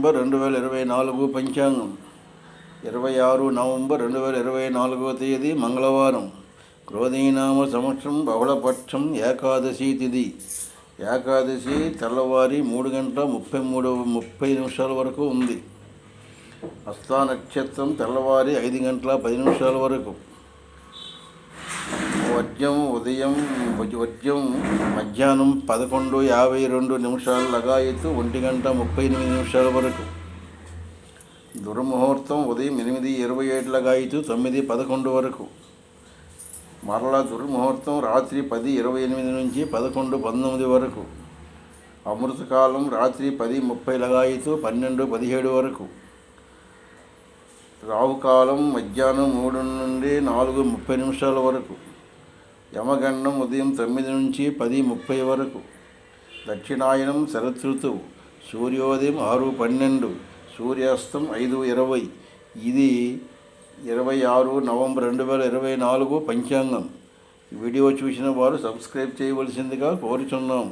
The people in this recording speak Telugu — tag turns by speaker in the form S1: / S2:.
S1: నవంబర్ 2024 పంచాంగం 26 నవంబర్ 2024 తేదీ మంగళవారం. క్రోధీనామ సంవత్సరం బహుళపక్షం ఏకాదశి తిథి. ఏకాదశి తెల్లవారి 3:30 వరకు ఉంది. హస్తా నక్షత్రం తెల్లవారి 5:10 వరకు. వర్జ్యం మధ్యాహ్నం 11:52 లగాయత్తు 1:38 వరకు. దుర్ముహూర్తం ఉదయం 8:27 లగాయత్తు 9:11 వరకు. మరలా దుర్ముహూర్తం రాత్రి 10:28 నుంచి 11:19 వరకు. అమృతకాలం రాత్రి 10:30 లగాయత్తు 12:17 వరకు. రాహుకాలం మధ్యాహ్నం 3 నుండి 4:30 వరకు. యమగండం ఉదయం 9 నుంచి 10:30 వరకు. దక్షిణాయనం శరదృతువు. సూర్యోదయం 6:12, సూర్యాస్తం 5:20. ఇది 26 నవంబర్ 2024 పంచాంగం. వీడియో చూసిన వారు సబ్స్క్రైబ్ చేయవలసిందిగా కోరుచున్నాం.